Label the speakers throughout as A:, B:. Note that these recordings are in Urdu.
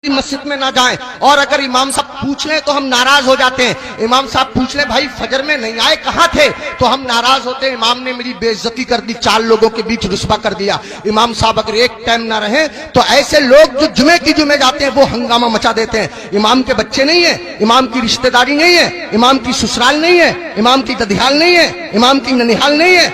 A: مسجد میں نہ جائیں، اور اگر امام صاحب پوچھ لیں تو ہم ناراض ہو جاتے ہیں۔ امام صاحب پوچھ لیں بھائی فجر میں نہیں آئے کہاں تھے، تو ہم ناراض ہوتے ہیں، امام نے میری بے عزتی کر دی، 4 لوگوں کے بیچ رسوا کر دیا۔ امام صاحب اگر ایک ٹائم نہ رہیں تو ایسے لوگ جو جمعے کی جمعے جاتے ہیں وہ ہنگامہ مچا دیتے ہیں۔ امام کے بچے نہیں ہیں، امام کی رشتہ داری نہیں ہے، امام کی سسرال نہیں ہے، امام کی ددیال نہیں ہے، امام کی ننیحال نہیں ہے،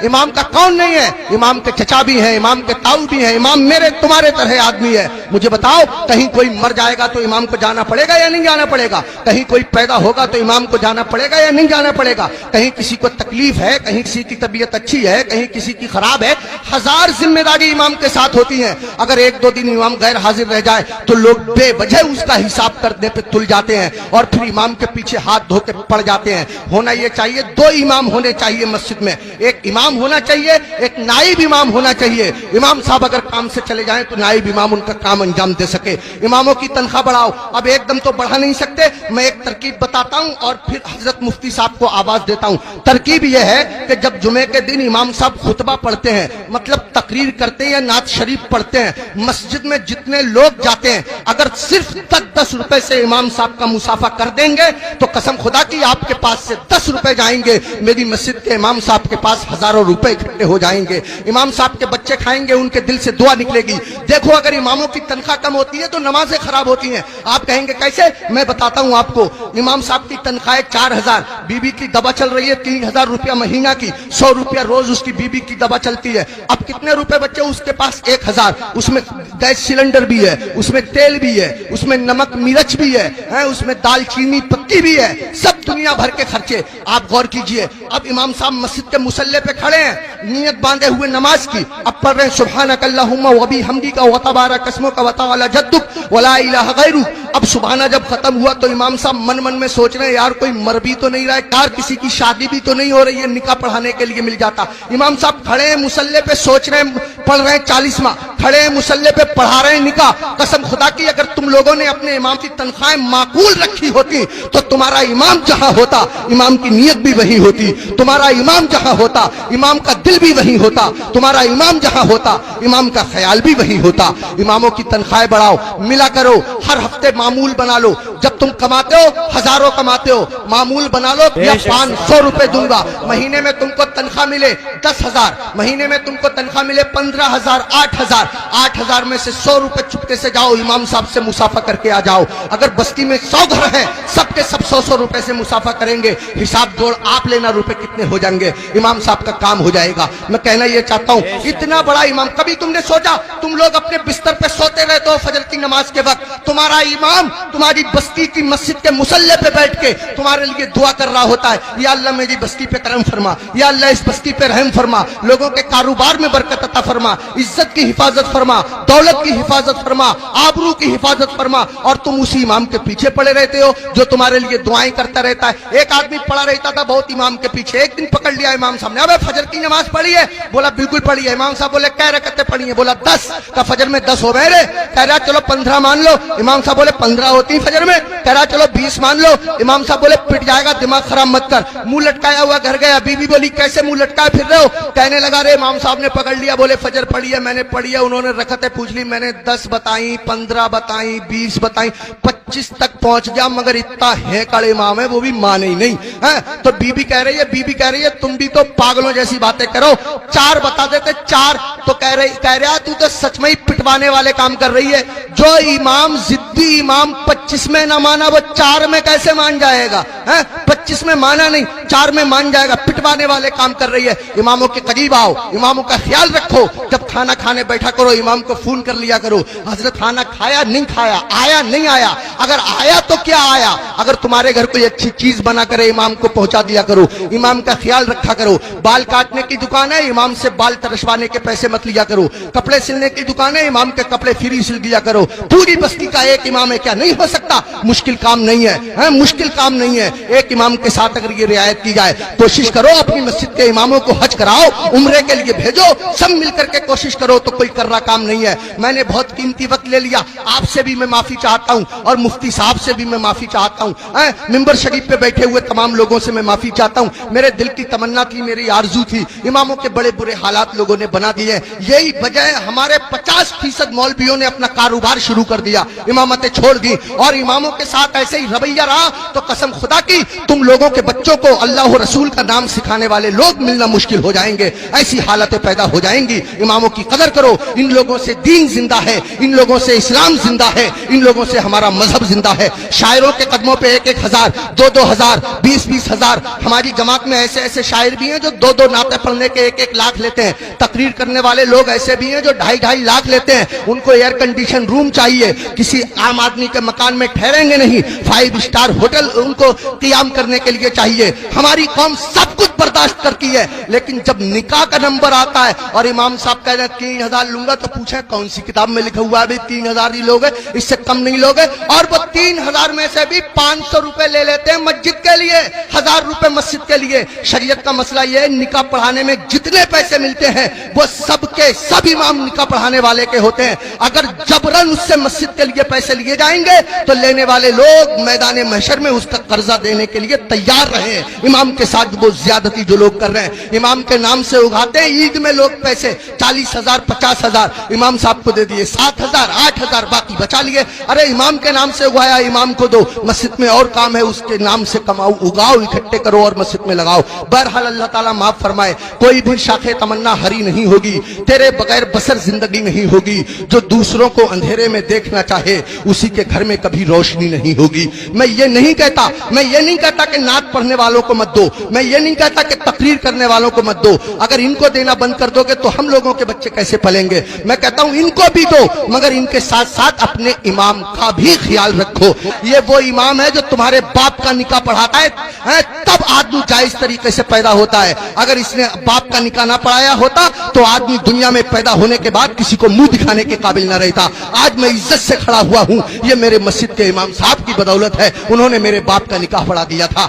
A: امام کا کون نہیں ہے، امام کے چچا بھی ہیں، امام کے تاؤ بھی ہیں، امام میرے تمہارے طرح آدمی ہے۔ مجھے بتاؤ کہیں کوئی مر جائے گا تو امام کو جانا پڑے گا یا نہیں جانا پڑے گا؟ کہیں کوئی پیدا ہوگا تو امام کو جانا پڑے گا یا نہیں جانا پڑے گا؟ کہیں کسی کو تکلیف ہے، کہیں کسی کی طبیعت اچھی ہے، کہیں کسی کی خراب ہے، 1000 ذمہ داری امام کے ساتھ ہوتی ہیں۔ اگر 1-2 دن امام غیر حاضر رہ جائے تو لوگ بے وجہ اس کا حساب کرنے پہ تل جاتے ہیں اور پھر امام کے پیچھے ہاتھ دھو کے پڑ جاتے ہیں۔ ہونا یہ چاہیے 2 امام ہونے چاہیے مسجد میں، ایک امام ہونا چاہیے، ایک نائب امام ہونا چاہیے۔ امام صاحب اگر کام سے چلے جائیں تو نائب امام ان کا کام انجام دے سکے۔ اماموں کی تنخواہ بڑھاؤ، اب ایک دم تو بڑھا نہیں سکتے، میں ایک ترکیب بتاتا ہوں اور پھر حضرت مفتی صاحب کو آواز دیتا ہوں۔ ترکیب یہ ہے کہ جب جمعے کے دن امام صاحب خطبہ پڑھتے ہیں، مطلب تقریر کرتے ہیں یا نعت شریف پڑھتے ہیں، مسجد میں جتنے لوگ جاتے ہیں اگر صرف 10 روپے سے امام صاحب کا مسافہ کر دیں گے تو قسم خدا کی آپ کے پاس سے 10 روپے جائیں گے، میری مسجد کے امام صاحب کے پاس ہزاروں روپے اکٹھے ہو جائیں گے۔ امام صاحب کے بچے کھائیں گے، ان کے دل سے دعا نکلے گی۔ دیکھو اگر اماموں کی تنخواہ کم ہوتی ہے تو نمازیں خراب ہوتی ہیں۔ آپ کہیں گے کیسے؟ میں بتاتا ہوں آپ کو۔ امام صاحب کی تنخواہ 4000، بیوی کی دوا چل رہی ہے 3000 روپیہ مہینہ کی، 100 روپیہ روز اس کی بیوی کی دوا چلتی ہے۔ اب کتنے روپے بچے اس کے پاس؟ 1000۔ اس میں گیس سلنڈر بھی ہے، اس میں تیل بھی ہے، اس میں نمک مرچ بھی ہے، اس میں دال چینی پتی بھی ہے، سب دنیا بھر کے خرچے۔ آپ غور کیجئے، اب امام صاحب مسجد کے مصلی پہ کھڑے ہیں نیت باندھے ہوئے نماز کی، اب پڑھ رہے ہیں سبحانک اللہم وبحمدک وتبارک اسمک وتعالی جدک ولا الہ غیرک۔ اب سبحانہ جب ختم ہوا تو امام صاحب من من میں سوچ رہے ہیں یار کوئی مر بھی تو نہیں رہا ہے، کار کسی کی شادی بھی تو نہیں ہو رہی ہے، نکاح پڑھانے کے لیے مل جاتا۔ امام صاحب کھڑے ہیں مصلی پہ سوچ رہے ہیں، پڑھ رہے ہیں 40واں، کھڑے ہیں مصلی پہ پڑھا رہے ہیں نکاح۔ قسم خدا کی اگر تم لوگوں نے اپنے امام کی تنخواہیں معقول رکھی ہوتی تو تمہارا امام جہاں ہوتا امام کی نیت بھی وہی ہوتی، تمہارا امام جہاں ہوتا امام کا دل بھی وہی ہوتا، تمہارا امام جہاں ہوتا امام کا خیال بھی وہی ہوتا۔ اماموں کی تنخواہیں بڑھاؤ، ملا کرو، ہر ہفتے معمول بنا لو۔ جب تم کماتے ہو ہزاروں کماتے ہو، معمول بنا لو یا 500 روپے دوں گا مہینے میں تم کو تنخواہ ملے 10,000، مہینے میں تم کو تنخواہ ملے 15,000، 8,000، 8,000 میں سے 100 روپے چپکے سے جاؤ امام صاحب سے مسافہ کر کے آ جاؤ۔ اگر بستی میں 100 گھر ہیں سب کے سب 100 روپے سے مسافہ کریں گے، حساب جوڑ آپ لینا روپے کتنے ہو جائیں گے، امام صاحب کا کام ہو جائے گا۔ میں کہنا یہ چاہتا ہوں اتنا بڑا امام، کبھی تم نے سوچا تم لوگ اپنے بستر پہ سوتے رہتے ہو فجر کی نماز کے وقت، تمہارا امام تمہاری بستی کی مسجد کے مصلی پہ بیٹھ کے تمہارے لیے دعا کر رہا ہوتا ہے، یا اللہ میری بستی پہ کرم فرما، یا اللہ اس بستی پہ رحم فرما، لوگوں کے کاروبار میں برکت عطا فرما، عزت کی حفاظت فرما، دولت کی حفاظت فرما، آبرو کی حفاظت فرما، اور تم اسی امام کے پیچھے پڑے رہتے ہو جو تمہارے لیے دعائیں کرتا رہتا ہے۔ ایک آدمی پڑا رہتا تھا بہت امام کے پیچھے، ایک دن پکڑ لیا امام صاحب نے، ابے فجر کی نماز پڑھی ہے؟ بولا بالکل پڑھی ہے۔ امام صاحب بولے کیا رکعتیں پڑھی ہیں؟ بولا 10۔ کا فجر میں 10 ہو گئے رے؟ کہہ رہا چلو 15 مان لو۔ امام صاحب بولے 15 ہوتی فجر میں؟ کہہ رہا چلو 20 مان لو۔ امام صاحب بولے پٹ جائے گا، دماغ خراب مت کر۔ منہ لٹکایا ہوا گھر گیا، بیوی بولی کیسے منہ لٹکائے پھر رہے ہو؟ کہنے لگا رے امام صاحب نے پکڑ لیا، بولے فجر پڑھی ہے؟ میں نے پڑھی ہے۔ انہوں نے رکعتیں پوچھ لی، میں نے 10 بتائیں، 15 بتائیں، 20 بتائیں، 25 تک پہنچ گیا، مگر اتنا ہے کڑے امام ہے وہ بھی مانے ہی نہیں۔ تو بیوی کہہ رہی ہے تم بھی تو پاگلوں جیسی باتیں کرو، 4 بتا دیتے 4۔ تو کہہ رہا تو سچ میں ہی پٹوانے والے کام کر رہی ہے۔ جو امام ضدی امام 25 میں نہ مانا وہ 4 میں کیسے مان جائے گا؟ 25 میں مانا نہیں 4 میں مان جائے گا، پٹوانے والے کام کر رہی ہے۔ اماموں کے قریب آؤ، اماموں کا خیال رکھو، جب کھانا کھانے بیٹھا کرو امام کو فون کر لیا کرو، حضرت کھانا کھایا نہیں کھایا، آیا نہیں آیا، اگر آیا تو کیا آیا، اگر تمہارے گھر کوئی اچھی چیز بنا کرے امام کو پہنچا دیا کرو، امام کا خیال رکھا کرو۔ بال کاٹنے کی دکان ہے امام سے بال ترشوانے کے پیسے مت لیا کرو، کپڑے سلنے کی دکان ہے امام کے کپڑے فری سل دیا کرو۔ پوری بستی کا ایک امام ہے کیا نہیں ہو سکتا؟ کا مشکل کام نہیں ہے، مشکل کام نہیں ہے۔ ایک امام کے ساتھ اگر یہ رعایت کی جائے، کوشش کرو اپنی مسجد کے اماموں کو حج کراؤ، عمرے کے لیے بھیجو، سب مل کر کے کوشش کرو، تو کوئی کر رہا کام نہیں ہے۔ میں نے بہت قیمتی وقت لے لیا، آپ سے بھی میں معافی چاہتا ہوں اور مفتی صاحب سے بھی میں معافی چاہتا ہوں، ممبر شریف پہ بیٹھے ہوئے تمام لوگوں سے میں معافی چاہتا ہوں۔ میرے دل کی تمنا تھی، میری آرزو تھی، اماموں کے بڑے برے حالات لوگوں نے بنا دیے، یہی وجہ ہے ہمارے 50% مولویوں نے اپنا کاروبار شروع کر دیا، امامتیں چھوڑ دی، اور اماموں کے ساتھ ایسے ہی رویہ رہا تو قسم خدا کی تم لوگوں کے بچوں کو اللہ و رسول کا نام سکھانے والے لوگ ملنا مشکل ہو جائیں گے، ایسی حالتیں پیدا ہو جائیں گی۔ اماموں کی قدر کرو، ان لوگوں سے دین زندہ ہے، ان لوگوں سے اسلام زندہ ہے، ان لوگوں سے ہمارا مذہب زندہ ہے۔ شاعروں کے قدموں پہ 1-1 ہزار، 2-2 ہزار، 20-20 ہزار، ہماری جماعت میں ایسے ایسے شاعر بھی ہیں جو 2-2 نعتیں پڑھنے کے 1-1 لاکھ لیتے ہیں، تقریر کرنے والے لوگ ایسے بھی ہیں جو 2.5-2.5 لاکھ لیتے ہیں، ان کو ایئر کنڈیشن روم چاہیے، کسی عام آدمی کے مکان میں ٹھہریں گے نہیں، 5 اسٹار ہوٹل ان کو قیام کرنے کے لیے چاہیے۔ ہماری قوم سب کچھ برداشت کرتی ہے، لیکن جب نکاح کا نمبر آتا ہے اور امام صاحب کہہ رہے ہیں 3000 لوں گا، تو پوچھیں کون سی کتاب میں لکھا ہوا ہے بھی 3000 ہی لوگ ہیں، اس سے کم نہیں لوگ ہیں؟ اور وہ 3000 میں سے بھی 500 روپے لے لیتے ہیں مسجد کے لیے، 1000 روپے مسجد کے لیے۔ شریعت کا مسئلہ یہ ہے، نکاح پڑھانے میں جتنے پیسے ملتے ہیں وہ سب کے سب امام نکاح پڑھانے والے کے ہوتے ہیں۔ اگر جبرن اس سے مسجد کے لیے پیسے لیے جائیں گے تو لینے والے لوگ میدان محشر میں اس کا قرضہ دینے کے لیے تیار رہے۔ امام کے ساتھ وہ زیادتی جو لوگ کر رہے ہیں، امام کے نام سے اگاتے ہیں عید میں لوگ پیسے، 40,000 50,000 امام صاحب کو دے دیے، 7,000 8,000 باقی بچا لیے۔ ارے امام کے نام سے اگایا، امام کو دو، مسجد میں اور کام ہے، اس کے نام سے کماؤ، اگاؤ، اکٹھے کرو اور مسجد میں لگاؤ۔ بہرحال اللہ تعالیٰ معاف فرمائے، کوئی بھی شاخ تمنا ہری نہیں ہوگی، تیرے بغیر بسر زندگی نہیں ہوگی۔ جو دوسروں کو اندھیرے میں دیکھنا چاہے اسی کے گھر میں کبھی روشنی نہیں ہوگی۔ میں یہ نہیں کہتا کہ نعت پڑھنے والوں کو مت دو، میں یہ نہیں کہتا کہ تقریر کرنے والوں کو مت دو، اگر ان کو دینا بند کر دو گے تو ہم لوگوں کے بچے کیسے پلیں گے؟ میں کہتا ہوں ان کو بھی دو، مگر ان کے ساتھ ساتھ اپنے امام کا بھی خیال رکھو۔ یہ وہ امام ہے جو تمہارے باپ کا نکاح پڑھاتا ہے، تب آدمی جائز طریقے سے پیدا ہوتا ہے۔ اگر اس نے باپ کا نکاح نہ پڑھایا ہوتا تو آدمی دنیا میں پیدا ہونے کے بعد کسی کو منہ دکھانے کے قابل نہ رہتا۔ آج میں عزت سے کھڑا ہوا ہوں، یہ میرے مسجد کے امام صاحب کی بدولت ہے، انہوں نے میرے باپ کا نکاح پڑھا دیا تھا۔